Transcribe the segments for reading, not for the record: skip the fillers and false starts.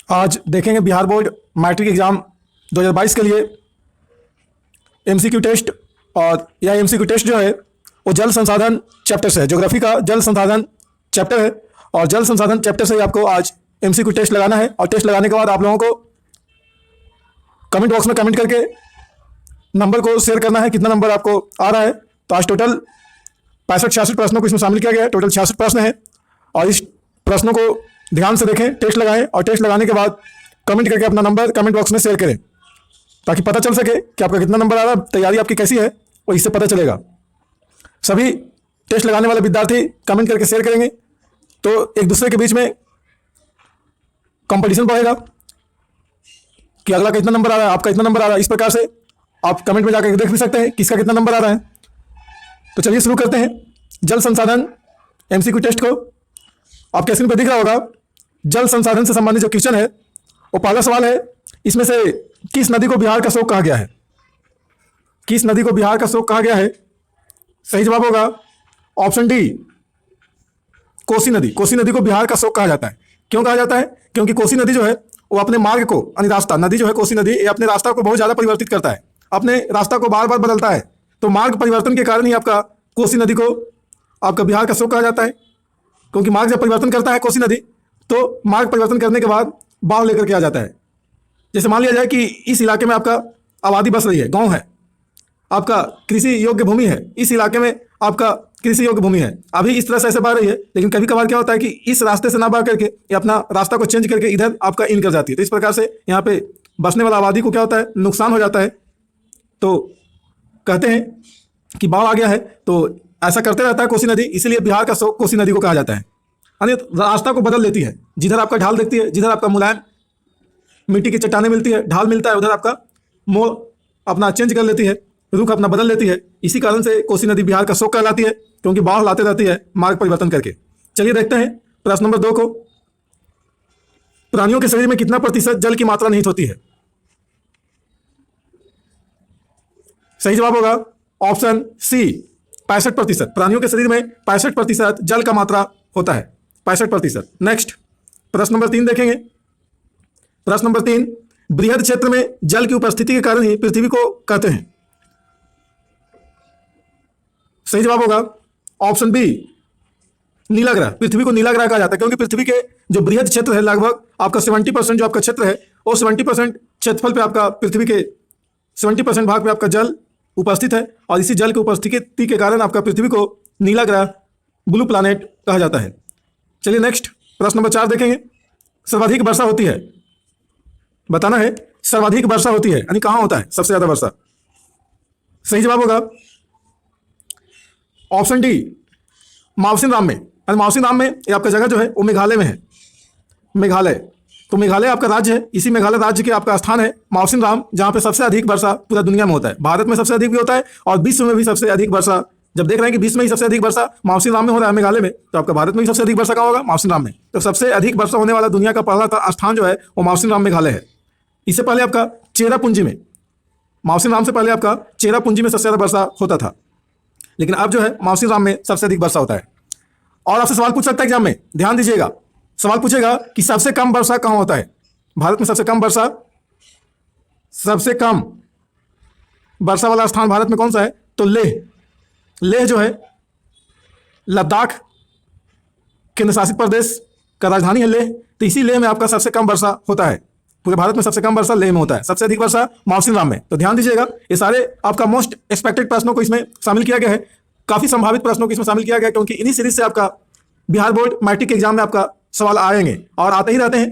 आज देखेंगे Bihar board matric exam 2022 के लिए एमसीक्यू टेस्ट। और यह एमसीक्यू टेस्ट जो है वो जल संसाधन चैप्टर से है, ज्योग्राफी का जल संसाधन चैप्टर है। और जल संसाधन चैप्टर से ही आपको आज एमसीक्यू टेस्ट लगाना है। और टेस्ट लगाने के बाद आप लोगों को कमेंट बॉक्स में कमेंट करके नंबर को शेयर करना है, कितना नंबर आपको आ रहा है। तो आज टोटल 65-66 प्रश्नों को इसमें शामिल किया गया है। टोटल 66 प्रश्न है और इस प्रश्नों को ध्यान से देखें, टेस्ट लगाएं और टेस्ट लगाने के बाद कमेंट करके अपना नंबर कमेंट बॉक्स में शेयर करें, ताकि पता चल सके कि आपका कितना नंबर आ रहा है, तैयारी आपकी कैसी है, और इससे पता चलेगा। सभी टेस्ट लगाने वाले विद्यार्थी कमेंट करके शेयर करेंगे तो एक दूसरे के बीच में कंपटीशन बढ़ेगा कि अगला कितना नंबर आ रहा है, आपका इतना नंबर आ रहा है। इस प्रकार से आप कमेंट में जाकर देख भी सकते हैं किसका कितना नंबर आ रहा है। तो चलिए शुरू करते हैं जल संसाधन एमसीक्यू टेस्ट को। आपके स्क्रीन पर दिख रहा होगा जल संसाधन से संबंधित जो क्वेश्चन है वो पहला सवाल है, इसमें से किस नदी को बिहार का शोक कहा गया है? किस नदी को बिहार का शोक कहा गया है? सही जवाब होगा ऑप्शन डी, कोसी नदी। कोसी नदी को बिहार का शोक कहा जाता है। क्यों कहा जाता है? क्योंकि कोसी नदी जो है वो अपने मार्ग को, यानी रास्ता, नदी जो है कोसी नदी, ये अपने रास्ता को बहुत ज़्यादा परिवर्तित करता है, अपने रास्ता को बार बार बदलता है। तो मार्ग परिवर्तन के कारण ही आपका कोसी नदी को आपका बिहार का शोक कहा जाता है। क्योंकि मार्ग जब परिवर्तन करता है कोसी नदी, तो मार्ग परिवर्तन करने के बाद बाढ़ लेकर के आ जाता है। जैसे मान लिया जाए कि इस इलाके में आपका आबादी बस रही है, गांव है, आपका कृषि योग्य भूमि है, इस इलाके में आपका कृषि योग्य भूमि है, अभी इस तरह से ऐसे बह रही है, लेकिन कभी कभार क्या होता है कि इस रास्ते से ना बह करके ये अपना रास्ता को चेंज करके इधर आपका इन कर जाती है। तो इस प्रकार से यहाँ पे बसने वाला आबादी को क्या होता है, नुकसान हो जाता है। तो कहते हैं कि बाढ़ आ गया है, तो ऐसा करते रहता है कोसी नदी, इसीलिए बिहार का शोक कोसी नदी को कहा जाता है। यानी रास्ता को बदल लेती है, जिधर आपका ढाल देखती है, जिधर आपका मुलायम मिट्टी की चट्टानें मिलती है, ढाल मिलता है, उधर आपका मोड़ अपना चेंज कर लेती है, रुख अपना बदल लेती है। इसी कारण से कोसी नदी बिहार का शोक कहलाती है, क्योंकि बाढ़ लाते रहती है मार्ग परिवर्तन करके। चलिए देखते हैं प्रश्न नंबर 2 को। प्राणियों के शरीर में कितना प्रतिशत जल की मात्रा निहित होती है? सही जवाब होगा ऑप्शन सी, 65%। प्राणियों के शरीर में 65% जल का मात्रा होता है, 65%। नेक्स्ट प्रश्न नंबर 3 देखेंगे। प्रश्न नंबर 3, बृहद क्षेत्र में जल की उपस्थिति के कारण ही पृथ्वी को कहते हैं। सही जवाब होगा ऑप्शन बी, नीला ग्रह। पृथ्वी को नीला ग्रह कहा जाता है, क्योंकि पृथ्वी के जो बृहद क्षेत्र है, लगभग आपका 70% जो आपका क्षेत्र है, वो 70% क्षेत्रफल पे आपका पृथ्वी के 70% भाग पे आपका जल उपस्थित है। और इसी जल की उपस्थिति के कारण आपका पृथ्वी को नीला ग्रह, ब्लू प्लैनेट कहा जाता है। चलिए नेक्स्ट प्रश्न नंबर 4 देखेंगे। सर्वाधिक वर्षा होती है, बताना है सर्वाधिक वर्षा होती है यानी कहाँ होता है सबसे ज्यादा वर्षा? सही जवाब होगा ऑप्शन डी, मावसिन राम में। मावसिन राम में ये आपका जगह जो है वो मेघालय में है, मेघालय। तो मेघालय आपका राज्य है, इसी मेघालय राज्य के आपका स्थान है मावसिन राम, जहाँ पे सबसे अधिक वर्षा पूरा दुनिया में होता है। भारत में सबसे अधिक भी होता है और विश्व में भी सबसे अधिक वर्षा। जब देख रहे हैं कि विश्व में ही सबसे अधिक वर्षा मावसिन राम में हो रहा है, मेघालय में, तो आपका भारत में भी सबसे अधिक वर्षा कहाँ होगा? मावसिन राम में। तो सबसे अधिक वर्षा होने वाला दुनिया का पहला स्थान जो है वो मावसिन राम मेघालय है। इससे पहले आपका चेरापूंजी में, मावसिन राम से पहले आपका चेरापूंजी में सबसे ज़्यादा वर्षा होता था, लेकिन अब जो है मावसिन राम में सबसे अधिक वर्षा होता है। और आपसे सवाल पूछ सकता है एग्जाम में, ध्यान दीजिएगा, सवाल पूछेगा कि सबसे कम वर्षा कहाँ होता है? भारत में सबसे कम वर्षा, सबसे कम वर्षा वाला स्थान भारत में कौन सा है? तो लेह। लेह जो है लद्दाख केंद्र शासित प्रदेश का राजधानी है लेह, तो इसी लेह में आपका सबसे कम वर्षा होता है। पूरे भारत में सबसे कम वर्षा लेह में होता है, सबसे अधिक वर्षा मावसिन राम में। तो ध्यान दीजिएगा, ये सारे आपका मोस्ट एक्सपेक्टेड प्रश्नों को इसमें शामिल किया गया है, काफी संभावित प्रश्नों को इसमें शामिल किया गया है, क्योंकि इन्हीं सीरीज से आपका बिहार बोर्ड मैट्रिक एग्जाम में आपका सवाल आएंगे और आते ही रहते हैं।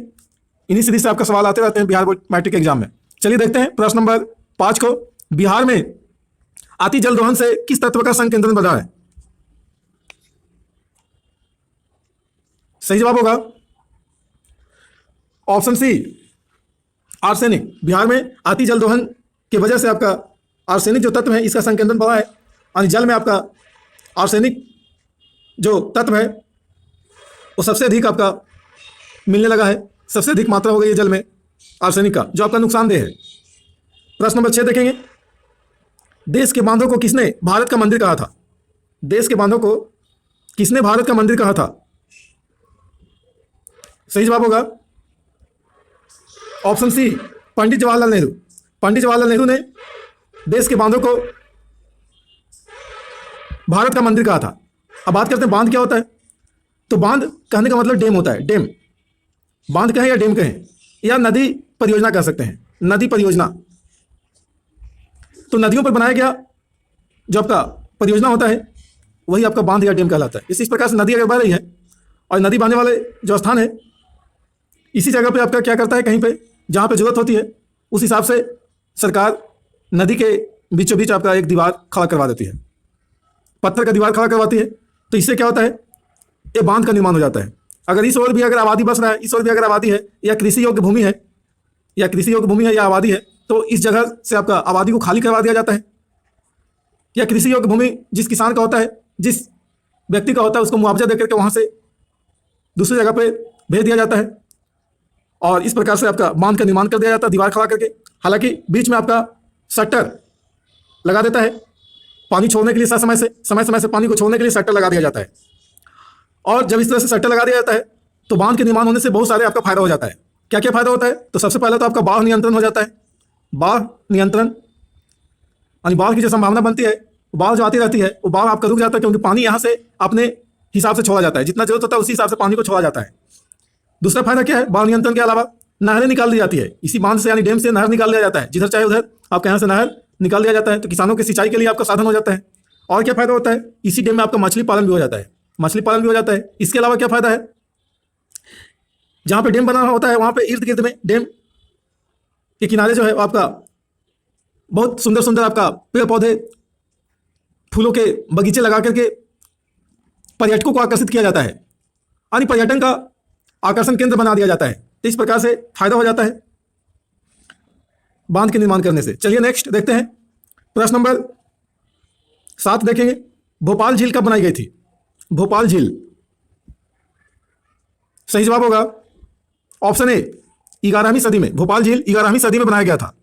इन्हीं सीरीज से आपका सवाल आते रहते हैं बिहार बोर्ड मैट्रिक एग्जाम में। चलिए देखते हैं प्रश्न नंबर 5 को। बिहार में अति जल दोहन से किस तत्व का संकेंद्रण बढ़ा है? सही जवाब होगा ऑप्शन सी, आर्सेनिक। बिहार में अति जल दोहन की वजह से आपका आर्सेनिक जो तत्व है इसका संकेंद्रण बढ़ा है, यानी जल में आपका आर्सेनिक जो तत्व है वो सबसे अधिक आपका मिलने लगा है, सबसे अधिक मात्रा हो गई है जल में आर्सेनिक का, जो आपका नुकसानदेह है। प्रश्न नंबर 6 देखेंगे। देश के बांधों को किसने भारत का मंदिर कहा था? देश के बांधों को किसने भारत का मंदिर कहा था? सही जवाब होगा ऑप्शन सी पंडित जवाहरलाल नेहरू। पंडित जवाहरलाल नेहरू ने देश के बांधों को भारत का मंदिर कहा था। अब बात करते हैं बांध क्या होता है। तो बांध कहने का मतलब डैम होता है, डैम। बांध कहें या डैम कहें या नदी परियोजना कह सकते हैं, नदी परियोजना। तो नदियों पर बनाया गया जो आपका परियोजना होता है वही आपका बांध या डैम कहलाता है। इस प्रकार से नदी अगर बह रही है और नदी बहने वाले जो स्थान है इसी जगह पे आपका क्या करता है, कहीं पे जहाँ पे जरूरत होती है उस हिसाब से सरकार नदी के बीचों बीच आपका एक दीवार खड़ा करवा देती है, पत्थर का दीवार खड़ा करवाती है। तो इससे क्या होता है, ये बांध का निर्माण हो जाता है। अगर इस ओर भी अगर आबादी बस रहा है, इस ओर भी अगर आबादी है या कृषि योग्य भूमि है या आबादी है, तो इस जगह से आपका आबादी को खाली करवा दिया जाता है। या कृषि योग्य भूमि जिस किसान का होता है, जिस व्यक्ति का होता है, उसको मुआवजा देकर के वहाँ से दूसरी जगह पे भेज दिया जाता है और इस प्रकार से आपका बांध का निर्माण कर दिया जाता है दीवार खड़ा करके। हालांकि बीच में आपका शटर लगा देता है पानी छोड़ने के लिए, समय समय से पानी को छोड़ने के लिए शटर लगा दिया जाता है। और जब इस तरह से शटर लगा दिया जाता है तो बांध के निर्माण होने से बहुत सारे आपका फायदा हो जाता है। क्या क्या फायदा होता है, तो सबसे पहले तो आपका बाढ़ नियंत्रण हो जाता है। बाढ़ नियंत्रण यानी बाढ़ की जो संभावना बनती है, बाढ़ जो आती रहती है वो बाढ़ आपका रुक जाता है, क्योंकि पानी यहाँ से अपने हिसाब से छोड़ा जाता है, जितना जरूरत होता है उसी हिसाब से पानी को छोड़ा जाता है। दूसरा फायदा क्या है, बाढ़ नियंत्रण के अलावा नहरें निकाल दी जाती है इसी बांध से, यानी डैम से नहर निकाल दिया जाता है, जिधर चाहे उधर आपके यहाँ से नहर निकाल दिया जाता है। तो किसानों की सिंचाई के लिए आपका साधन हो जाता है। और क्या फायदा होता है, इसी डैम में आपका मछली पालन भी हो जाता है, इसके अलावा क्या फायदा है, जहाँ पे डैम बना होता है वहाँ पे इर्द गिर्द में डैम के किनारे जो है आपका बहुत सुंदर सुंदर आपका पेड़ पौधे फूलों के बगीचे लगा करके पर्यटकों को आकर्षित किया जाता है, यानी पर्यटन का आकर्षण केंद्र बना दिया जाता है। तो इस प्रकार से फायदा हो जाता है बांध के निर्माण करने से। चलिए नेक्स्ट देखते हैं, प्रश्न नंबर 7 देखेंगे। भोपाल झील कब बनाई गई थी? भोपाल झील, सही जवाब होगा ऑप्शन ए 11वीं सदी में। भोपाल झील 11वीं सदी में बनाया गया था।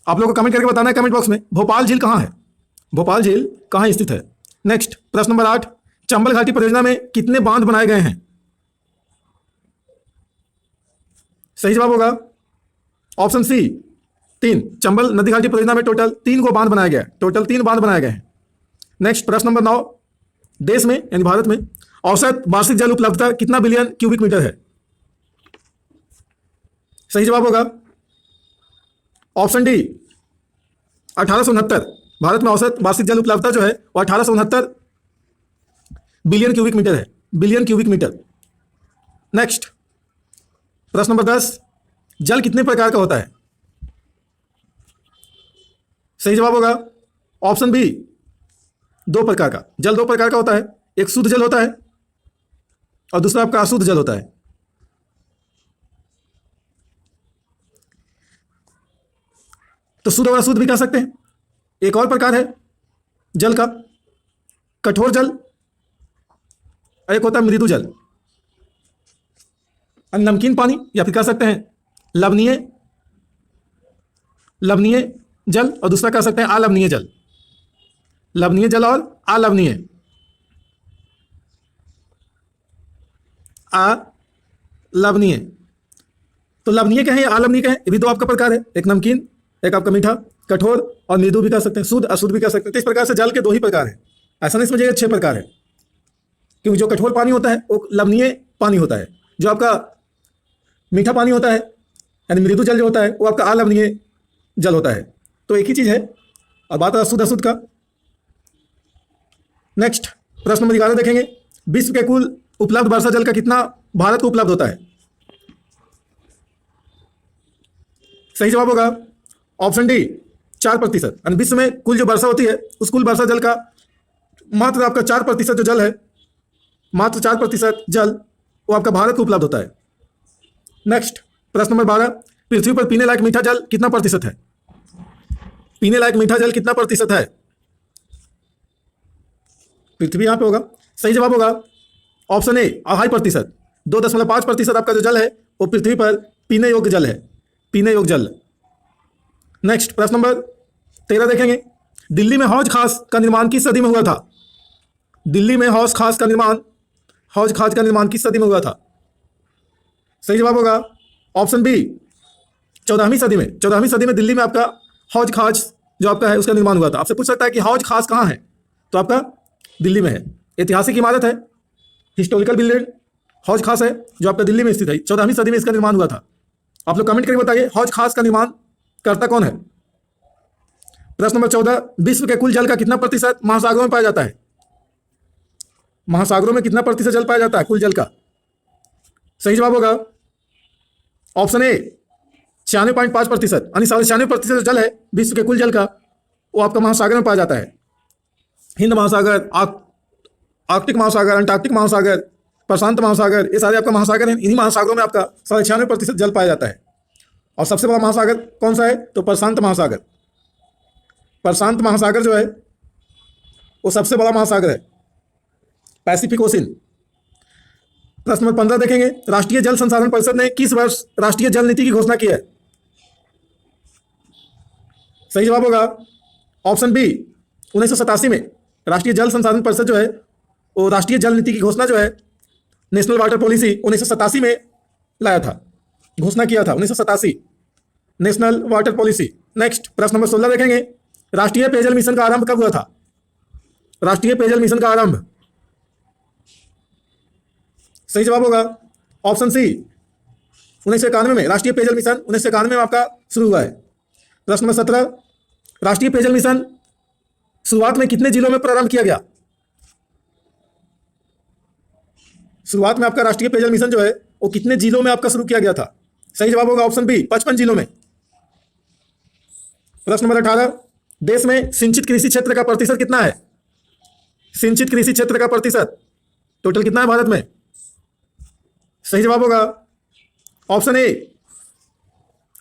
आप लोगों को कमेंट करके बताना है कमेंट बॉक्स में भोपाल झील कहाँ है, भोपाल झील कहाँ स्थित है। नेक्स्ट प्रश्न नंबर 8, चंबल घाटी परियोजना में कितने बांध बनाए गए हैं? सही जवाब होगा ऑप्शन सी 3। चंबल नदी घाटी परियोजना में टोटल 3 को बांध बनाया गया है, टोटल 3 बांध बनाए गए हैं। नेक्स्ट प्रश्न नंबर 9, देश में यानी भारत में औसत वार्षिक जल उपलब्धता कितना बिलियन क्यूबिक मीटर है? सही जवाब होगा ऑप्शन डी 1869। भारत में औसत वार्षिक जल उपलब्धता जो है वो 1869 बिलियन क्यूबिक मीटर है, बिलियन क्यूबिक मीटर। नेक्स्ट प्रश्न नंबर 10, जल कितने प्रकार का होता है? सही जवाब होगा ऑप्शन बी 2 प्रकार का। जल 2 प्रकार का होता है, एक शुद्ध जल होता है और दूसरा आपका अशुद्ध जल होता है। तो शुद्ध और अशुद्ध भी कह सकते हैं। एक और प्रकार है जल का, कठोर जल, एक होता है मृदु जल, नमकीन पानी, या फिर कह सकते हैं लवणीय जल, और दूसरा कह सकते हैं अलवणीय जल। लवणीय जल और अलवणीय, अलवणीय। तो लवणीय कहें या अलवणीय कहें, ये भी 2 आपका प्रकार है, एक नमकीन, एक आपका मीठा, कठोर और मृदु भी कह सकते हैं, शुद्ध अशुद्ध भी कह सकते हैं। तो इस प्रकार से जल के 2 ही प्रकार हैं, ऐसा नहीं समझिएगा 6 प्रकार है, क्योंकि जो कठोर पानी होता है वो लवणीय पानी होता है, जो आपका मीठा पानी होता है यानी मृदु जल जो होता है वो आपका अलवणीय जल होता है। तो एक ही चीज़ है। और बात है अशुद्ध अशुद्ध का। नेक्स्ट प्रश्न नंबर 11 देखेंगे, विश्व के कुल उपलब्ध वर्षा जल का कितना भारत को उपलब्ध होता है? सही जवाब होगा ऑप्शन डी 4%। यानी विश्व में कुल जो वर्षा होती है उस कुल वर्षा जल का मात्र आपका 4% जो जल है, मात्र 4% जल वो आपका भारत को उपलब्ध होता है। नेक्स्ट प्रश्न नंबर 12, पृथ्वी पर पीने लायक मीठा जल कितना प्रतिशत है? पीने लायक मीठा जल कितना प्रतिशत है? पृथ्वी यहां पे होगा, सही जवाब होगा ऑप्शन ए 2.5%। 2.5% आपका जो जल है वो पृथ्वी पर पीने योग्य जल है, पीने योग्य जल। नेक्स्ट प्रश्न नंबर 13 देखेंगे, दिल्ली में हौज खास का निर्माण किस सदी में हुआ था? दिल्ली में हौज खास का निर्माण किस सदी में हुआ था? सही जवाब होगा ऑप्शन बी 14वीं सदी में दिल्ली में आपका हौज खास जो आपका है उसका निर्माण हुआ था। आपसे पूछ सकता है कि हौज खास कहाँ है, तो आपका दिल्ली में है। ऐतिहासिक इमारत है, हिस्टोरिकल बिल्डिंग हौज खास है जो आपका दिल्ली में स्थित है। 14वीं सदी में इसका निर्माण हुआ था। आप लोग कमेंट करके बताइए हौज खास का निर्माण करता कौन है। प्रश्न नंबर 14, विश्व के कुल जल का कितना प्रतिशत महासागरों में पाया जाता है? महासागरों में कितना प्रतिशत जल पाया जाता है कुल जल का? सही जवाब होगा ऑप्शन ए 96.5%, यानी 96.5% जल है विश्व के कुल जल का, वो आपका महासागर में पाया जाता है। हिंद महासागर, आर्कटिक महासागर, अंटार्कटिक महासागर, प्रशांत महासागर, ये सारे आपका महासागर हैं। इन्हीं महासागरों में आपका 96% जल पाया जाता है। और सबसे बड़ा महासागर कौन सा है? तो प्रशांत महासागर। प्रशांत महासागर जो है वो सबसे बड़ा महासागर है, पैसिफिक ओशन। प्रश्न नंबर 15 देखेंगे, राष्ट्रीय जल संसाधन परिषद ने किस वर्ष राष्ट्रीय जल नीति की घोषणा की है? सही जवाब होगा ऑप्शन बी 1987 में। राष्ट्रीय जल संसाधन परिषद जो है वो राष्ट्रीय जल नीति की घोषणा जो है नेशनल वाटर पॉलिसी 1987 में लाया था, घोषणा किया था 1987 नेशनल वाटर पॉलिसी। नेक्स्ट प्रश्न नंबर 16 देखेंगे, राष्ट्रीय पेयजल मिशन का आरंभ कब हुआ था? राष्ट्रीय पेयजल मिशन का आरंभ, सही जवाब होगा ऑप्शन सी 1991 में। राष्ट्रीय पेयजल मिशन 1991 में आपका शुरू हुआ है। प्रश्न नंबर 17, राष्ट्रीय पेयजल मिशन शुरुआत में कितने जिलों में प्रारंभ किया गया? शुरुआत में आपका राष्ट्रीय पेयजल मिशन जो है वो कितने जिलों में आपका शुरू किया गया था? सही जवाब होगा ऑप्शन बी 55 जिलों में। प्रश्न नंबर 18, देश में सिंचित कृषि क्षेत्र का प्रतिशत कितना है? सिंचित कृषि क्षेत्र का प्रतिशत टोटल कितना है भारत में? सही जवाब होगा ऑप्शन ए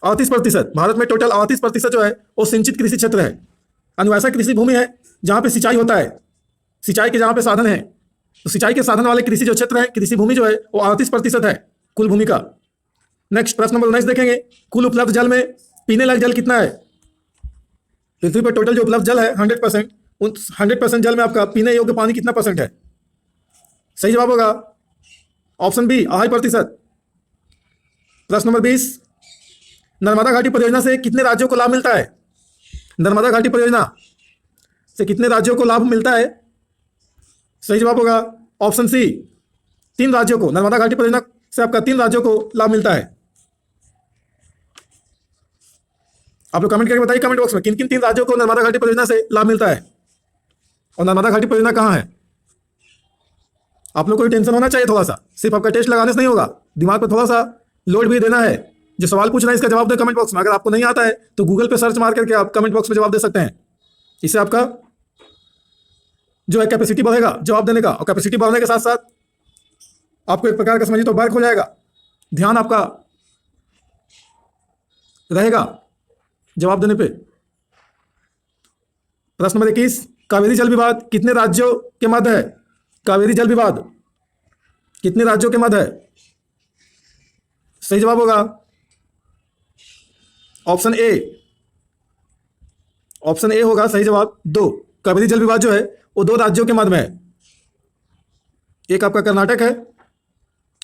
38%। भारत में टोटल 38% जो है वो सिंचित कृषि क्षेत्र है। यानी वैसा कृषि भूमि है जहां पे सिंचाई होता है, सिंचाई के जहां पे साधन है, तो सिंचाई के साधन वाले कृषि जो क्षेत्र है, कृषि भूमि जो है वो 38% है कुल भूमि का। नेक्स्ट प्रश्न नंबर 19 देखेंगे, कुल उपलब्ध जल में पीने लायक जल कितना है? पृथ्वी पर टोटल जो उपलब्ध जल है 100%, उन 100% जल में आपका पीने योग्य पानी कितना परसेंट है? सही जवाब होगा ऑप्शन बी 2.5%। प्रश्न नंबर 20, नर्मदा घाटी परियोजना से कितने राज्यों को लाभ मिलता है? नर्मदा घाटी परियोजना से कितने राज्यों को लाभ मिलता है? सही जवाब होगा ऑप्शन सी 3 राज्यों को। नर्मदा घाटी परियोजना से आपका 3 राज्यों को लाभ मिलता है। आप लोग कमेंट करके बताइए कमेंट बॉक्स में किन किन 3 राज्यों को नर्मदा घाटी परियोजना से लाभ मिलता है और नर्मदा घाटी परियोजना कहाँ है। आप लोग को टेंशन होना चाहिए थोड़ा सा, सिर्फ आपका टेस्ट लगाने से नहीं होगा, दिमाग पर थोड़ा सा लोड भी देना है। जो सवाल पूछ रहे हैं इसका जवाब दें कमेंट बॉक्स में। अगर आपको नहीं आता है तो गूगल पे सर्च मार करके आप कमेंट बॉक्स में जवाब दे सकते हैं। इससे आपका जो है कैपेसिटी बढ़ेगा जवाब देने का, और कैपेसिटी बढ़ने के साथ साथ आपको एक प्रकार का समझिए तो वर्क हो जाएगा, ध्यान आपका रहेगा जवाब देने पे। प्रश्न नंबर 21, कावेरी जल विवाद कितने राज्यों के मध्य है? कावेरी जल विवाद कितने राज्यों के मध्य है? सही जवाब होगा ऑप्शन ए। ऑप्शन ए होगा सही जवाब 2। कावेरी जल विवाद जो है वो 2 राज्यों के मध्य में है, एक आपका कर्नाटक है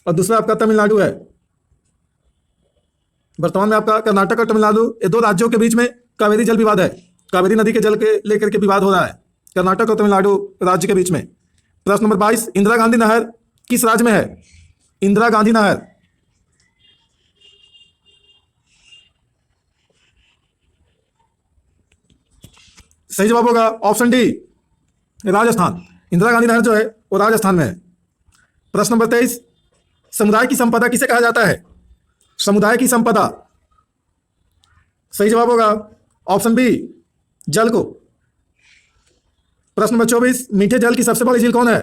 और दूसरा आपका तमिलनाडु है। वर्तमान में आपका कर्नाटक और तमिलनाडु ये 2 राज्यों के बीच में कावेरी जल विवाद है। कावेरी नदी के जल के लेकर के विवाद हो रहा है कर्नाटक और तमिलनाडु राज्य के बीच में। प्रश्न नंबर 22, इंदिरा गांधी नहर किस राज्य में है? इंदिरा गांधी नहर, सही जवाब होगा ऑप्शन डी राजस्थान। इंदिरा गांधी नहर जो है वो राजस्थान में है। प्रश्न नंबर 23, समुदाय की संपदा किसे कहा जाता है? समुदाय की संपदा, सही जवाब होगा ऑप्शन बी जल को। प्रश्न नंबर 24, मीठे जल की सबसे बड़ी झील कौन है?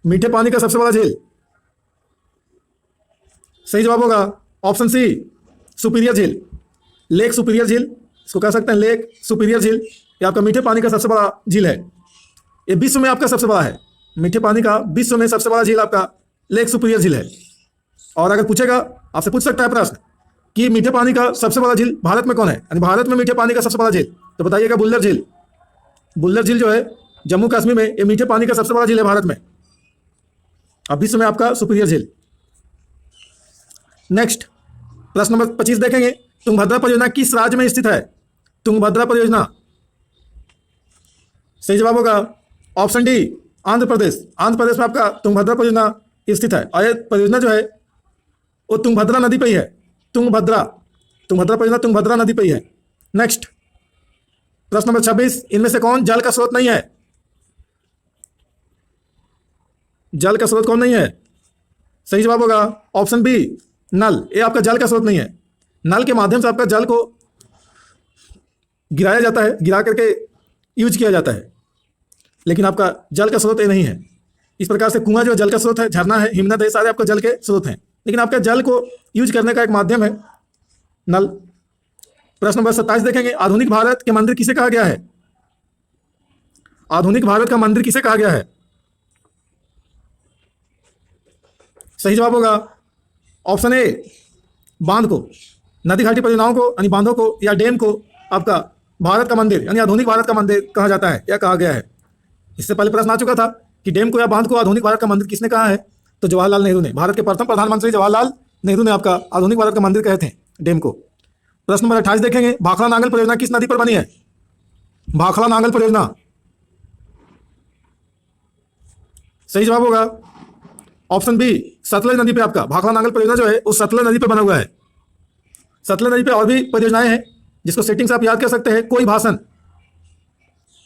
मीठे पानी का सबसे बड़ा झील, सही जवाब होगा ऑप्शन सी सुपीरियर झील, लेक सुपीरियर झील, इसको कह सकते हैं लेक सुपीरियर झील। ये आपका मीठे पानी का सबसे बड़ा झील है, ये विश्व में आपका सबसे बड़ा है। मीठे पानी का विश्व में सबसे बड़ा झील आपका लेक सुपीरियर झील है। और अगर पूछेगा, आपसे पूछ सकता है प्रश्न कि मीठे पानी का सबसे बड़ा झील भारत में कौन है, यानी भारत में मीठे पानी का सबसे बड़ा झील, तो बताइएगा बुल्लर झील। बुल्लर झील जो है जम्मू कश्मीर में, ये मीठे पानी का सबसे बड़ा झील है भारत में, अब विश्व में आपका सुपीरियर झील। नेक्स्ट प्रश्न नंबर 25 देखेंगे, तुंगभद्रा परियोजना किस राज्य में स्थित है? तुंगभद्रा परियोजना, सही जवाब होगा ऑप्शन डी, आंध्र प्रदेश। आंध्र प्रदेश में आपका तुंगभद्रा परियोजना स्थित है और यह परियोजना जो है वो तुंगभद्रा नदी पे ही है। तुंगभद्रा परियोजना तुंगभद्रा नदी पे ही है। नेक्स्ट प्रश्न नंबर 26, इनमें से कौन जल का स्रोत नहीं है? जल का स्रोत कौन नहीं है? सही जवाब होगा ऑप्शन बी, नल। ये आपका जल का स्रोत नहीं है। नल के माध्यम से आपका जल को गिराया जाता है, गिरा करके यूज किया जाता है, लेकिन आपका जल का स्रोत ये नहीं है। इस प्रकार से कुआं जो जल का स्रोत है, झरना है, हिमनद है, सारे आपका जल के स्रोत हैं, लेकिन आपका जल को यूज करने का एक माध्यम है नल। प्रश्न नंबर 27 देखेंगे, आधुनिक भारत के मंदिर किसे कहा गया है? आधुनिक भारत का मंदिर किसे कहा गया है? सही जवाब होगा ऑप्शन ए, बांध को। नदी घाटी परियोजनाओं को यानी बांधों को या डैम को आपका भारत का मंदिर यानी आधुनिक भारत का मंदिर कहा जाता है या कहा गया है। इससे पहले प्रश्न आ चुका था कि डैम को या बांध को आधुनिक भारत का मंदिर किसने कहा है? तो जवाहरलाल नेहरू ने, भारत के प्रथम प्रधानमंत्री जवाहरलाल नेहरू ने आपका आधुनिक भारत का मंदिर कहे थे डैम को। प्रश्न नंबर 28 देखेंगे, भाखड़ा नांगल परियोजना किस नदी पर बनी है? भाखड़ा नांगल परियोजना, सही जवाब होगा ऑप्शन बी, सतलज नदी पे आपका भाखड़ा नांगल परियोजना जो है वो सतलज नदी पे बना हुआ है। सतलज नदी पे और भी परियोजनाएं हैं जिसको सेटिंग से आप याद कर सकते हैं। कोई भाषण,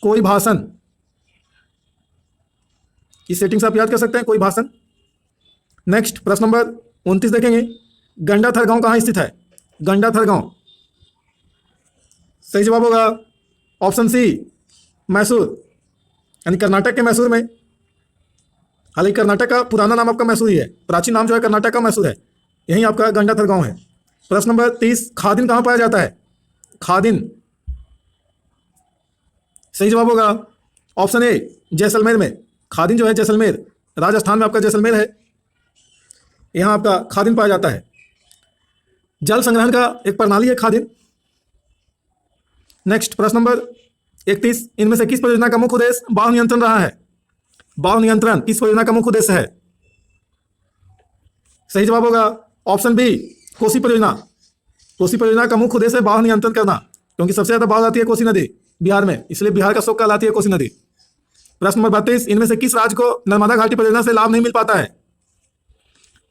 कोई भाषण, इस सेटिंग से आप याद कर सकते हैं, कोई भाषण। नेक्स्ट प्रश्न नंबर 29 देखेंगे, गंडाथर गांव कहाँ स्थित है? गंडाथर गांव, सही जवाब होगा ऑप्शन सी, मैसूर यानी कर्नाटक के मैसूर में। हालांकि कर्नाटक का पुराना नाम आपका मैसूर ही है, प्राचीन नाम जो है कर्नाटक का मैसूर है, यही आपका गंडाथर गांव है। प्रश्न नंबर 30, खादिन कहाँ पाया जाता है? खादिन, सही जवाब होगा ऑप्शन ए, जैसलमेर में। खादिन जो है जैसलमेर, राजस्थान में आपका जैसलमेर है, यहाँ आपका खादिन पाया जाता है। जल संग्रहण का एक प्रणाली है खादिन। नेक्स्ट प्रश्न नंबर 31, इनमें से किस परियोजना का मुख्य उद्देश्य बाढ़ नियंत्रण रहा है? बाढ़ नियंत्रण किस परियोजना का मुख्य उद्देश्य है? सही जवाब होगा ऑप्शन बी, कोसी परियोजना। कोसी परियोजना का मुख्य उद्देश्य है बाढ़ नियंत्रण करना, क्योंकि सबसे ज्यादा बाढ़ आती है कोसी नदी बिहार में, इसलिए बिहार का शोक कहलाती है कोसी नदी। प्रश्न नंबर 32, इनमें से किस राज्य को नर्मदा घाटी परियोजना से लाभ नहीं मिल पाता है?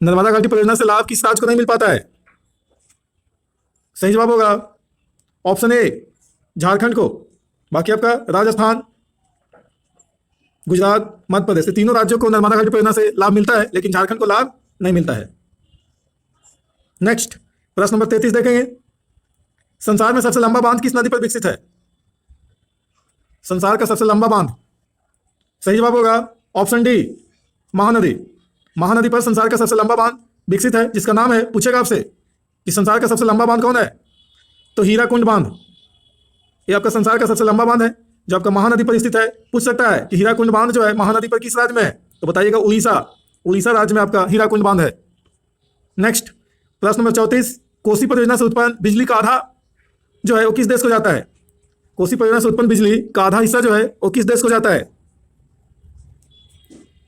नर्मदा घाटी परियोजना से लाभ किस राज्य को नहीं मिल पाता है? सही जवाब होगा ऑप्शन ए, झारखंड को। बाकी आपका राजस्थान, गुजरात, मध्य प्रदेश, तीनों राज्यों को नर्मदा घाटी परियोजना से लाभ मिलता है, लेकिन झारखंड को लाभ नहीं मिलता है। नेक्स्ट प्रश्न नंबर 33 देखेंगे, संसार में सबसे लंबा बांध किस नदी पर विकसित है? संसार का सबसे लंबा बांध, सही जवाब होगा ऑप्शन डी, महानदी। महानदी पर संसार का सबसे लंबा बांध विकसित है, जिसका नाम है, पूछेगा आपसे कि संसार का सबसे लंबा बांध कौन है, तो हीराकुंड बांध। ये आपका संसार का सबसे लंबा बांध है जो आपका महानदी पर स्थित है। पूछ सकता है कि हीराकुंड बांध जो है महानदी पर किस राज्य में है, तो बताइएगा उड़ीसा। उड़ीसा राज्य में आपका हीराकुंड बांध है। नेक्स्ट प्रश्न नंबर 34, कोसी परियोजना से उत्पन्न बिजली का आधा जो है वो किस देश को जाता है? कोसी परियोजना से उत्पन्न बिजली का आधा हिस्सा जो है वो किस देश को जाता है?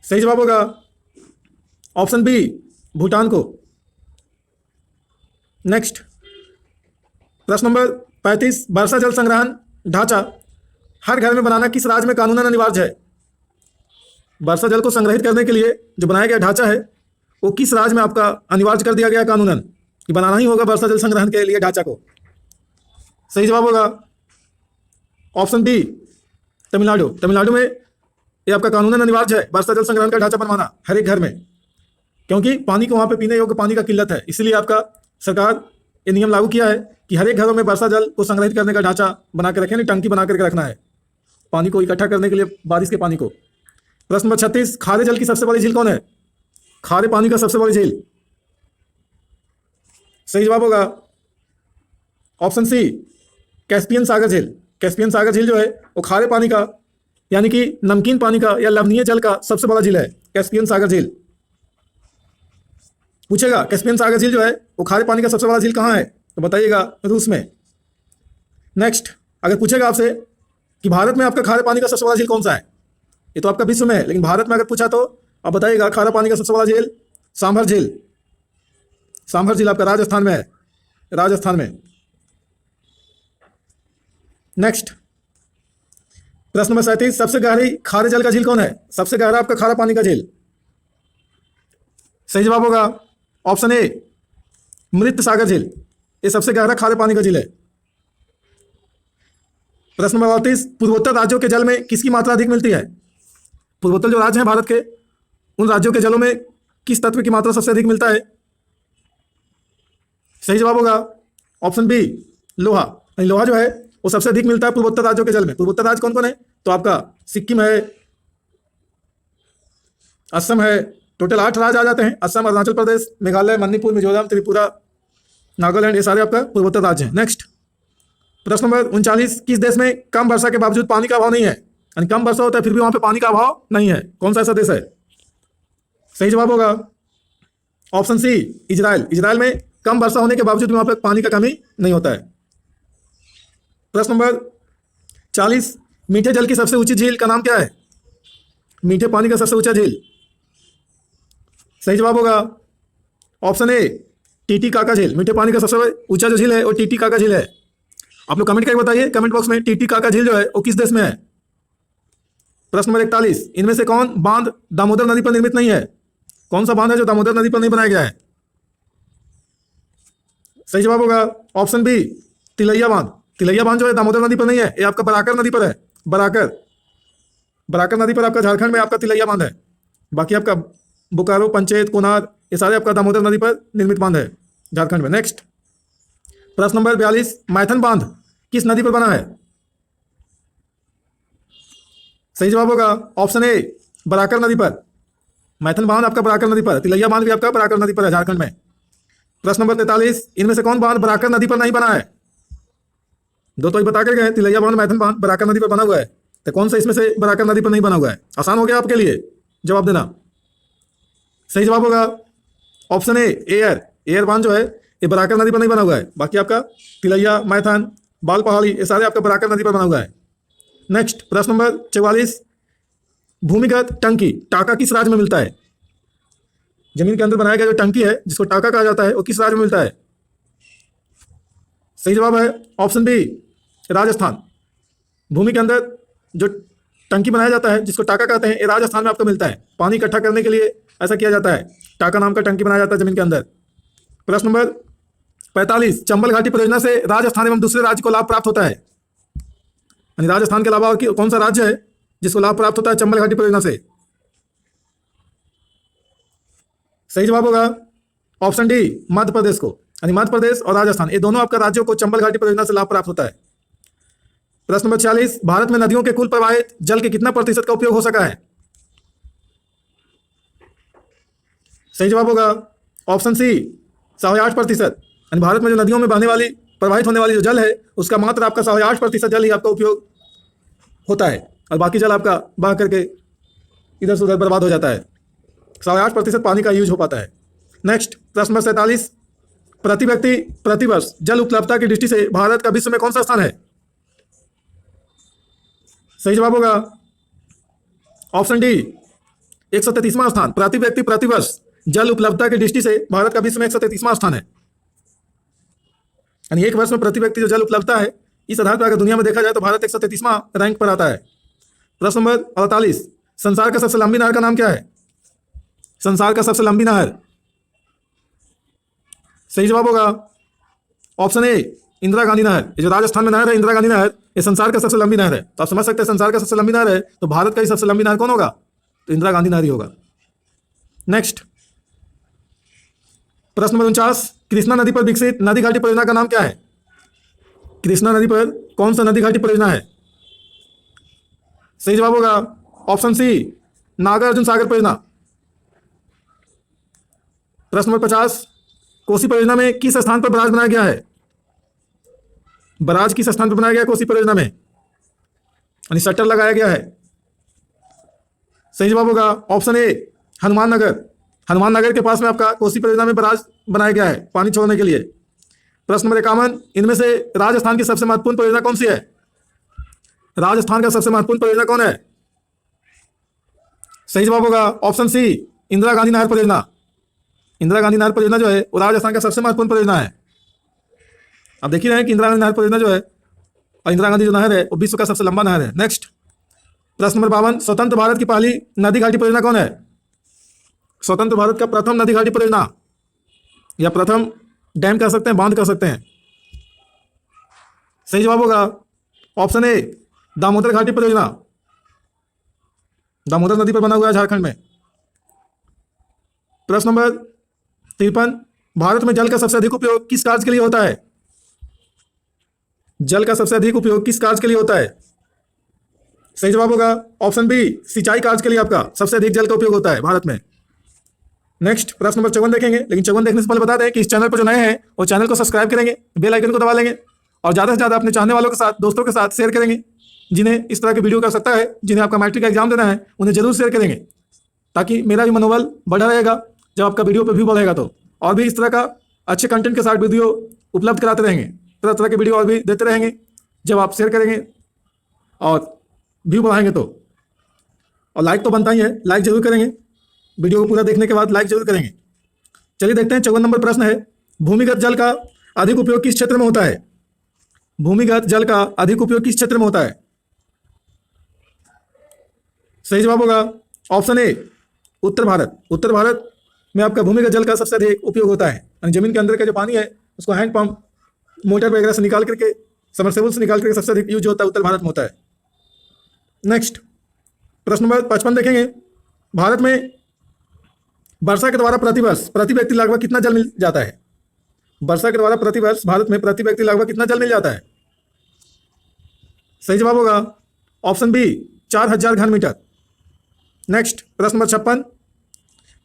सही जवाब होगा ऑप्शन बी, भूटान को। नेक्स्ट प्रश्न नंबर 35, वर्षा जल संग्रहण ढांचा हर घर में बनाना किस राज्य में कानूनन अनिवार्य है? वर्षा जल को संग्रहित करने के लिए जो बनाया गया ढांचा है वो किस राज्य में आपका अनिवार्य कर दिया गया कानूनन कि बनाना ही होगा वर्षा जल संग्रहण के लिए ढांचा को? सही जवाब होगा ऑप्शन बी, तमिलनाडु। तमिलनाडु में ये आपका कानूनन अनिवार्य है वर्षा जल संग्रहण का ढांचा बनवाना हर एक घर में, क्योंकि पानी को वहाँ पे पीने योग्य पानी का किल्लत है, इसलिए आपका सरकार ये नियम लागू किया है कि हर एक घरों में वर्षा जल को संग्रहित करने का ढांचा बना के रखें, टंकी बना करके रखना है पानी को इकट्ठा करने के लिए, बारिश के पानी को। प्रश्न नंबर 36, खारे जल की सबसे बड़ी झील कौन है? खारे पानी का सबसे बड़ी झील, सही जवाब होगा ऑप्शन सी, कैस्पियन सागर झील। कैस्पियन सागर झील जो है वो खारे पानी का यानी कि नमकीन पानी का या लवणीय जल का सबसे बड़ा झील है, कैस्पियन सागर झील। पूछेगा कैस्पियन सागर झील जो है वो खारे पानी का सबसे बड़ा झील कहाँ है, तो बताइएगा रूस में। नेक्स्ट अगर पूछेगा आपसे कि भारत में आपका खारे पानी का सबसे बड़ा झील कौन सा है, ये तो आपका विश्व में है, लेकिन भारत में अगर पूछा तो आप बताइएगा खारा पानी का सबसे बड़ा झील सांभर झील। सांभर झील आपका राजस्थान में है, राजस्थान में। नेक्स्ट, प्रश्न नंबर 37, सबसे गहरी खारे जल का झील कौन है? सबसे गहरा आपका खारा पानी का झील। सही जवाब होगा ऑप्शन ए, मृत सागर झील। ये सबसे गहरा खारे पानी का झील है। प्रश्न नंबर 38, पूर्वोत्तर राज्यों के जल में किसकी मात्रा अधिक मिलती है? पूर्वोत्तर जो राज्य हैं भारत के, उन राज्यों के जलों में किस तत्व की मात्रा सबसे अधिक मिलता है? सही जवाब होगा ऑप्शन बी, लोहा। लोहा जो है वो सबसे अधिक मिलता है पूर्वोत्तर राज्यों के जल में। पूर्वोत्तर राज्य कौन कौन है? तो आपका सिक्किम है, असम है, टोटल 8 राज्य आ जाते हैं। असम, अरुणाचल प्रदेश, मेघालय, मणिपुर, मिजोरम, त्रिपुरा, नागालैंड, ये सारे आपका पूर्वोत्तर राज्य हैं। नेक्स्ट, प्रश्न नंबर 39, किस देश में कम वर्षा के बावजूद पानी का अभाव नहीं है? यानी कम वर्षा होता है फिर भी वहां पे पानी का अभाव नहीं है, कौन सा ऐसा देश है? सही जवाब होगा ऑप्शन सी, इजराइल। इजराइल में कम वर्षा होने के बावजूद वहां पर पानी का कमी नहीं होता है। प्रश्न नंबर 40, मीठे जल की सबसे ऊंची झील का नाम क्या है? मीठे पानी का सबसे ऊंचा झील। सही जवाब होगा ऑप्शन ए, टीटीकाका झील। मीठे पानी का सबसे ऊंचा जो झील है वो टीटीकाका झील है। आप लोग कमेंट करके बताइए कमेंट बॉक्स में, टीटीकाका झील जो है वो किस देश में है? प्रश्न नंबर 41, इनमें से कौन बांध दामोदर नदी पर निर्मित नहीं है? कौन सा बांध है जो दामोदर नदी पर नहीं बनाया गया है? सही जवाब होगा ऑप्शन बी, तिलैया बांध। तिलैया बांध जो है दामोदर नदी पर नहीं है, ये आपका बराकर नदी पर है। बराकर नदी पर आपका झारखंड में आपका तिलैया बांध है। बाकी आपका बोकारो, पंचेत, कोनार, ये सारे आपका दामोदर नदी पर निर्मित बांध है झारखंड में। नेक्स्ट, प्रश्न नंबर 42, मैथन बांध किस नदी पर बना है? सही जवाब होगा ऑप्शन ए, बराकर नदी पर। मैथन बांध आपका बराकर नदी पर, तिलैया बांध भी आपका बराकर नदी पर है झारखंड में। प्रश्न नंबर 43, इनमें से कौन बांध बराकर नदी पर नहीं बना है? दो तो ही बता के गए, तिलैया बांध, मैथन बांध बराकर नदी पर बना हुआ है, तो कौन सा इसमें से बराकर नदी पर नहीं बना हुआ है? आसान हो गया आपके लिए जवाब देना। सही जवाब होगा ऑप्शन ए, एयर बांध जो है ये बराकर नदी पर नहीं बना हुआ है। बाकी आपका तिलैया, मैथन, बाल पहाड़ी, ये सारे आपका बराकर नदी पर बना हुआ है। नेक्स्ट, प्रश्न नंबर 44, भूमिगत टंकी टाका किस राज्य में मिलता है? जमीन के अंदर बनाया गया जो टंकी है जिसको टाका कहा जाता है वो किस राज्य में मिलता है? सही जवाब है ऑप्शन बी, राजस्थान। भूमि के अंदर जो टंकी बनाया जाता है जिसको टाका कहते हैं, ये राजस्थान में आपको मिलता है। पानी इकट्ठा करने के लिए ऐसा किया जाता है, टाका नाम का टंकी बनाया जाता है जमीन के अंदर। प्रश्न नंबर 45, चंबल घाटी परियोजना से राजस्थान एवं दूसरे राज्य को लाभ प्राप्त होता है? यानी राजस्थान के अलावा और कौन सा राज्य है जिसको लाभ प्राप्त होता है चंबल घाटी परियोजना से? सही जवाब होगा ऑप्शन डी, मध्य प्रदेश को। यानी मध्य प्रदेश और राजस्थान, ये दोनों आपका राज्यों को चंबल घाटी परियोजना से लाभ प्राप्त होता है। प्रश्न नंबर 46, भारत में नदियों के कुल प्रवाहित जल के कितना प्रतिशत का उपयोग हो सका है? सही जवाब होगा ऑप्शन सी, 8.5%। यानी भारत में जो नदियों में बहने वाली, प्रवाहित होने वाली जो जल है उसका मात्र आपका 8.5% जल ही आपका उपयोग होता है, और बाकी जल आपका बह करके इधर से उधर बर्बाद हो जाता है। 8.5% पानी का यूज हो पाता है। नेक्स्ट, प्रश्न नंबर 47, प्रति व्यक्ति प्रति वर्ष जल उपलब्धता की दृष्टि से भारत का विश्व में कौन सा स्थान है? सही जवाब होगा ऑप्शन डी, 133वां स्थान। प्रति व्यक्ति प्रति वर्ष जल उपलब्धता की दृष्टि से भारत का विश्व में 133वां स्थान है। यानी एक वर्ष में प्रति व्यक्ति जो जल उपलब्धता है, इस आधार पर अगर दुनिया में देखा जाए तो भारत 133वां रैंक पर आता है। प्रश्न नंबर 48, संसार का सबसे लंबी नहर का नाम क्या है? संसार का सबसे लंबी नहर। सही जवाब होगा ऑप्शन ए, इंदिरा गांधी नहर। ये जो राजस्थान में नहर है इंदिरा गांधी नहर, ये संसार का सबसे लंबी नहर है। तो आप समझ सकते हैं संसार का सबसे लंबी नहर है तो भारत का ही सबसे लंबी नहर कौन होगा? तो इंदिरा गांधी नहर ही होगा। नेक्स्ट, प्रश्न नंबर 49, कृष्णा नदी पर विकसित नदी घाटी परियोजना का नाम क्या है? कृष्णा नदी पर कौन सा नदी घाटी परियोजना है? सही जवाब होगा ऑप्शन सी, नागार्जुन सागर परियोजना। प्रश्न नंबर 50, कोसी परियोजना में किस स्थान पर बराज बनाया गया है? बराज किस स्थान पर बनाया गया है कोसी परियोजना में? यानी शटर लगाया गया है। सही जवाब होगा ऑप्शन ए, हनुमान नगर। हनुमान नगर के पास में आपका कोसी परियोजना में बराज बनाया गया है पानी छोड़ने के लिए। प्रश्न नंबर 51, इनमें से राजस्थान की सबसे महत्वपूर्ण परियोजना कौन सी है? राजस्थान का सबसे महत्वपूर्ण परियोजना कौन है? सही जवाब होगा ऑप्शन सी, इंदिरा गांधी नहर परियोजना। इंदिरा गांधी नहर परियोजना जो है वो राजस्थान का सबसे महत्वपूर्ण परियोजना है। आप देख ही रहे हैं कि इंदिरा गांधी नहर परियोजना जो है और इंदिरा गांधी जो नहर है वो विश्व का सबसे लंबा नहर है। नेक्स्ट प्रश्न नंबर 52, स्वतंत्र भारत की पहली नदी घाटी परियोजना कौन है? स्वतंत्र भारत का प्रथम नदी घाटी परियोजना या प्रथम डैम कह सकते हैं, बांध कह सकते हैं। सही जवाब होगा ऑप्शन ए दामोदर घाटी परियोजना। दामोदर नदी पर बना हुआ है झारखंड में। प्रश्न नंबर 53, भारत में जल का सबसे अधिक उपयोग किस कार्य के लिए होता है? जल का सबसे अधिक उपयोग किस कार्य के लिए होता है? सही जवाब होगा ऑप्शन बी सिंचाई कार्य के लिए आपका सबसे अधिक जल का उपयोग होता है भारत में। नेक्स्ट प्रश्न नंबर 54 देखेंगे, लेकिन 54 देखने से पहले बता दें कि इस चैनल पर जो नए हैं वो चैनल को सब्सक्राइब करेंगे, बेल आइकन को दबा लेंगे और ज़्यादा से ज़्यादा अपने चाहने वालों के साथ, दोस्तों के साथ शेयर करेंगे। जिन्हें इस तरह की वीडियो का सकता है, जिन्हें आपका मैट्रिक का एग्जाम देना है, उन्हें जरूर शेयर करेंगे ताकि मेरा भी मनोबल बढ़ा रहेगा जब आपका वीडियो पर व्यू बढ़ेगा तो। और भी इस तरह का अच्छे कंटेंट के साथ वीडियो उपलब्ध कराते रहेंगे, तरह तरह के वीडियो और भी देते रहेंगे जब आप शेयर करेंगे और व्यू बढ़ाएंगे तो। और लाइक तो बनता ही है, लाइक जरूर करेंगे, वीडियो को पूरा देखने के बाद लाइक जरूर करेंगे। चलिए देखते हैं 54 नंबर प्रश्न है, भूमिगत जल का अधिक उपयोग किस क्षेत्र में होता है? भूमिगत जल का अधिक उपयोग किस क्षेत्र में होता है? सही जवाब होगा ऑप्शन ए उत्तर भारत। उत्तर भारत में आपका भूमिगत जल का सबसे अधिक उपयोग होता है, यानी जमीन के अंदर का जो पानी है उसको हैंड पंप, मोटर वगैरह से निकाल करके, सबमर्सिबल से निकाल करके सबसे अधिक यूज होता है उत्तर भारत में होता है। नेक्स्ट प्रश्न नंबर 55 देखेंगे, भारत में वर्षा के द्वारा प्रतिवर्ष प्रति व्यक्ति लगभग कितना जल मिल जाता है? वर्षा के द्वारा प्रतिवर्ष भारत में प्रति व्यक्ति लगभग कितना जल मिल जाता है? सही जवाब होगा ऑप्शन बी 4000 घन मीटर। नेक्स्ट प्रश्न नंबर 56,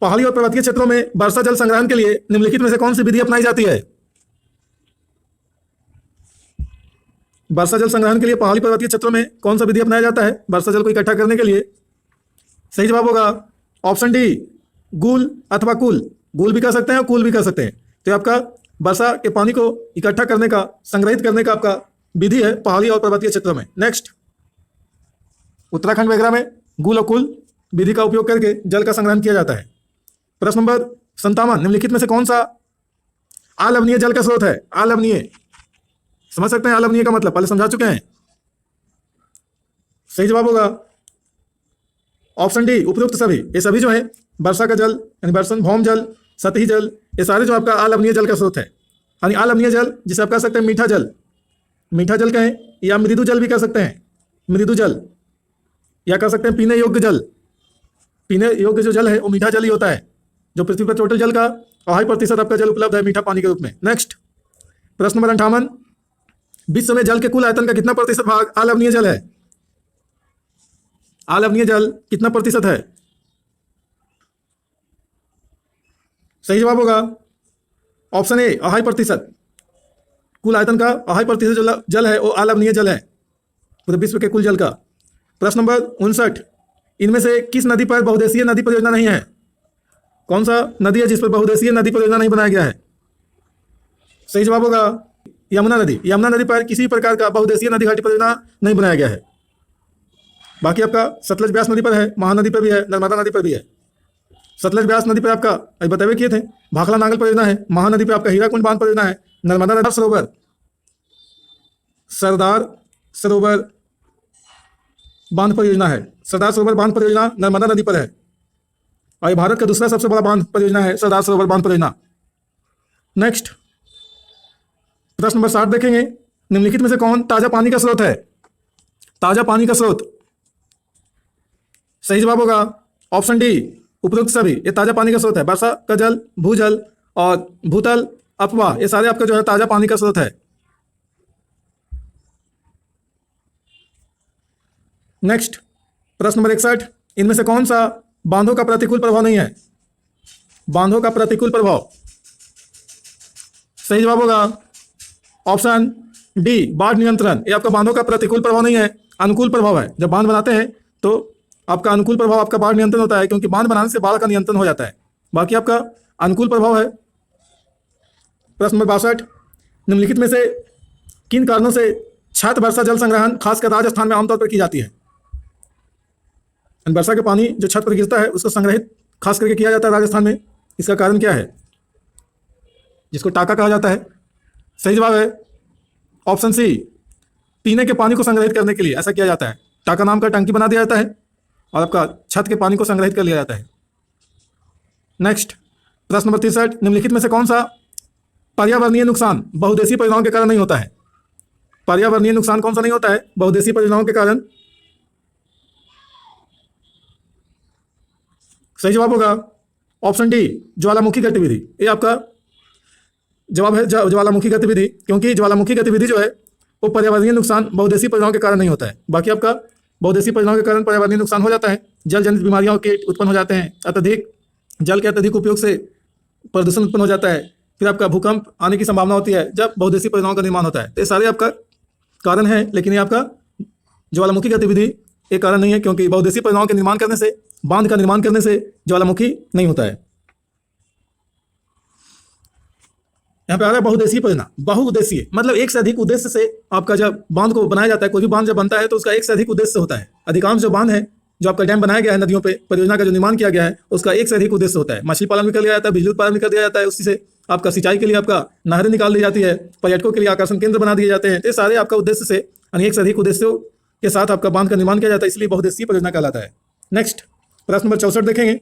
पहाड़ी और पर्वतीय क्षेत्रों में वर्षा जल संग्रहण के लिए निम्नलिखित में से कौन सी विधि अपनाई जाती है? वर्षा जल संग्रहण के लिए पहाड़ी पर्वतीय क्षेत्रों में कौन सा विधि अपनाया जाता है वर्षा जल को इकट्ठा करने के लिए? सही जवाब होगा ऑप्शन डी गूल अथवा कूल। गूल भी कह सकते हैं और कूल भी कह सकते हैं। तो आपका वर्षा के पानी को इकट्ठा करने का, संग्रहित करने का आपका विधि है पहाड़ी और पर्वतीय क्षेत्रों में। नेक्स्ट उत्तराखंड वगैरह में गूल और कूल विधि का उपयोग करके जल का संग्रहण किया जाता है। प्रश्न नंबर 57, निम्नलिखित में से कौन सा अलवणीय जल का स्रोत है? अलवणीय समझ सकते हैं अलवणीय का मतलब, पहले समझा चुके हैं। सही जवाब होगा ऑप्शन डी उपयुक्त सभी। ये सभी जो है वर्षा का जल यानी वर्षण भौम जल, सतही जल, ये सारे जो आपका अलवणीय जल का स्रोत है। यानी अलवणीय जल जिसे आप कह सकते हैं मीठा जल, मीठा जल कहें या मृदु जल भी कह सकते हैं, मृदु जल, या कह सकते हैं पीने योग्य जल। पीने योग्य जो जल है वो मीठा जल ही होता है, जो पृथ्वी पर टोटल जल का 2.5% आपका जल उपलब्ध है मीठा पानी के रूप में। नेक्स्ट प्रश्न नंबर 58, विश्व में जल के कुल आयतन का कितना प्रतिशत भाग अलवणीय जल है? अलवणीय जल कितना प्रतिशत है? सही जवाब होगा ऑप्शन ए 2.5%। कुल आयतन का 2.5% जो जल है वो अलवणीय जल है पूरे विश्व के कुल जल का। प्रश्न नंबर 59, इनमें से किस नदी पर बहुउद्देशीय नदी परियोजना नहीं है? कौन सा नदी है जिस पर बहुउद्देशीय नदी परियोजना नहीं बनाया गया है? सही जवाब होगा यमुना नदी। यमुना नदी पर किसी प्रकार का बहुउद्देशीय नदी घाटी परियोजना नहीं बनाया गया है। बाकी आपका सतलज ब्यास नदी पर है, महानदी पर भी है, नर्मदा नदी पर भी है। सतलज ब्यास नदी पर आपका अभी बतावे किए थे भाखड़ा नांगल परियोजना है, महानदी पर आपका हीराकुंड बांध परियोजना है, नर्मदा नदी सरोवर, सरदार सरोवर बांध परियोजना है। सरदार सरोवर बांध परियोजना नर्मदा नदी पर है और ये भारत का दूसरा सबसे बड़ा बांध परियोजना है सरदार सरोवर बांध परियोजना। नेक्स्ट प्रश्न नंबर 60 देखेंगे, निम्नलिखित में से कौन ताजा पानी का स्रोत है? ताजा पानी का स्रोत। सही जवाब होगा ऑप्शन डी उपयुक्त सभी। ये ताजा पानी का स्रोत है। वर्षा का जल, भूजल और भूतल, अफवाह, ये सारे आपका जो है ताजा पानी का स्रोत है। नेक्स्ट प्रश्न नंबर 61, इनमें से कौन सा बांधों का प्रतिकूल प्रभाव नहीं है? बांधों का प्रतिकूल प्रभाव। सही जवाब होगा ऑप्शन डी बाढ़ नियंत्रण। ये आपका बांधों का प्रतिकूल प्रभाव नहीं है, अनुकूल प्रभाव है। जब बांध बनाते हैं तो आपका अनुकूल प्रभाव आपका बाढ़ नियंत्रण होता है, क्योंकि बांध बनाने से बाढ़ का नियंत्रण हो जाता है। बाकी आपका अनुकूल प्रभाव है। प्रश्न नंबर 62, निम्नलिखित में से किन कारणों से छत वर्षा जल संग्रहण खासकर राजस्थान में आमतौर पर की जाती है? वर्षा के पानी जो छत पर गिरता है उसको संग्रहित खास करके किया जाता है राजस्थान में। इसका कारण क्या है? जिसको टाका कहा जाता है। सही जवाब है ऑप्शन सी पीने के पानी को संग्रहित करने के लिए ऐसा किया जाता है? टाका नाम का टंकी बना दिया जाता है और आपका छत के पानी को संग्रहित कर लिया जाता है। नेक्स्ट, प्रश्न नंबर 63, निम्नलिखित में से कौन सा पर्यावरणीय नुकसान बहुउद्देशीय परियोजनाओं के कारण नहीं होता है? पर्यावरणीय नुकसान कौन सा नहीं होता है बहुउद्देशीय परियोजनाओं के कारण? सही जवाब होगा ऑप्शन डी, ज्वालामुखी गतिविधि। ये आपका जवाब है, ज्वालामुखी गतिविधि, क्योंकि ज्वालामुखी गतिविधि जो है वो पर्यावरणीय नुकसान बहुउद्देशीय परियोजनाओं के कारण नहीं होता है। बाकी आपका बहुउद्देशीय परियोजनाओं के कारण पर्यावरणीय नुकसान हो जाता है, जल जनित बीमारियों के उत्पन्न हो जाते हैं, अत्यधिक जल के अत्यधिक उपयोग से प्रदूषण उत्पन्न हो जाता है, फिर आपका भूकंप आने की संभावना होती है जब बहुउद्देशीय परियोजनाओं का निर्माण होता है। तो ये सारे आपका कारण है, लेकिन ये आपका ज्वालामुखी गतिविधि एक कारण नहीं है, क्योंकि बहुउद्देशीय परियोजनाओं के निर्माण करने से, बांध का निर्माण करने से ज्वालामुखी नहीं होता है। यहाँ पे आ रहा है बहुउद्देशीय परियोजना। बहुउद्देशीय मतलब एक से अधिक उद्देश्य से आपका जब बांध को बनाया जाता है, कोई भी बांध जब बनता है तो उसका एक से अधिक उद्देश्य होता है। अधिकांश जो बांध है, जो आपका डैम बनाया गया है नदियों पे, परियोजना का जो निर्माण किया गया है, उसका एक से अधिक उद्देश्य होता है। मछली पालन भी कर लिया जाता है, बिजली उत्पादन भी कर दिया जाता है, उसी से आपका सिंचाई के लिए आपका नहरें निकाल दी जाती है, पर्यटकों के लिए आकर्षण केंद्र बना दिए जाते हैं। ये सारे आपका उद्देश्य से, यानी एक से अधिक उद्देश्यों के साथ आपका बांध का निर्माण किया जाता है, इसलिए बहुउद्देशीय परियोजना कहलाता है। नेक्स्ट, प्रश्न नंबर 64 देखेंगे,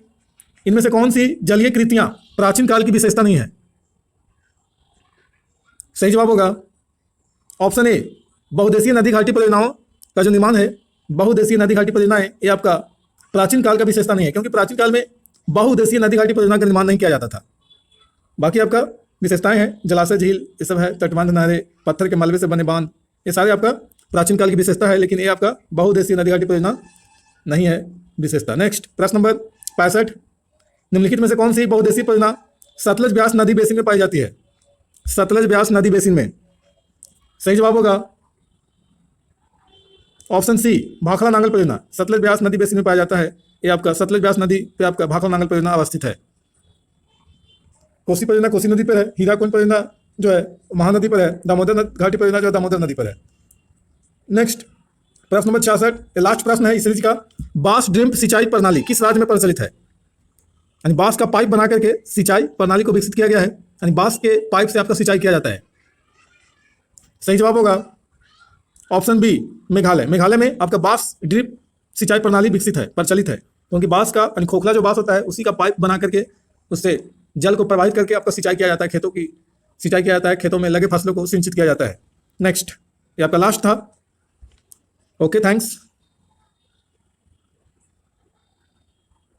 इनमें से कौन सी जलीय कृतियां प्राचीन काल की विशेषता नहीं है? सही जवाब होगा ऑप्शन ए, बहुउद्देशीय नदी घाटी परियोजनाओं का जो निर्माण है, बहुउद्देशीय नदी घाटी परियोजनाएं, ये आपका प्राचीन काल का विशेषता नहीं है, क्योंकि प्राचीन काल में बहुउद्देशीय नदी घाटी परियोजना का निर्माण नहीं किया जाता था। बाकी आपका विशेषताएं हैं, जलाशय, झील, ये सब है, तटबंध, नहरें, पत्थर के मलबे से बने बांध, ये सारे आपका प्राचीन काल की विशेषता है, लेकिन ये आपका बहुउद्देशीय नदी घाटी परियोजना नहीं है विशेषता। नेक्स्ट, प्रश्न नंबर 65, निम्नलिखित में से कौन सी बहुउद्देशीय परियोजना सतलज ब्यास नदी बेसिन में पाई जाती है? सतलज ब्यास नदी बेसिन में। सही जवाब होगा ऑप्शन सी, भाखड़ा नांगल परियोजना। सतलज ब्यास नदी बेसिन में पाया जाता है, ये आपका सतलज ब्यास नदी पे आपका भाखड़ा नांगल परियोजना अवस्थित है। कोसी परियोजना कोसी नदी पर है, हीराकुंड परियोजना जो है महानदी पर है, दामोदर घाटी परियोजना जो है दामोदर नदी पर है। नेक्स्ट, प्रश्न नंबर 66, लास्ट प्रश्न है इस सीरीज का, बांस ड्रिप सिंचाई प्रणाली किस राज्य में प्रचलित है? यानी बांस का पाइप बना करके सिंचाई प्रणाली को विकसित किया गया है, यानी बांस के पाइप से आपका सिंचाई किया जाता है। सही जवाब होगा ऑप्शन बी, मेघालय। मेघालय में आपका बांस ड्रिप सिंचाई प्रणाली विकसित है, प्रचलित है, क्योंकि बांस का यानी खोखला जो बांस होता है उसी का पाइप बना करके उससे जल को प्रवाहित करके आपका सिंचाई किया जाता है, खेतों की सिंचाई किया जाता है, खेतों में लगे फसलों को सिंचित किया जाता है। नेक्स्ट, ये आपका लास्ट था। Okay, thanks.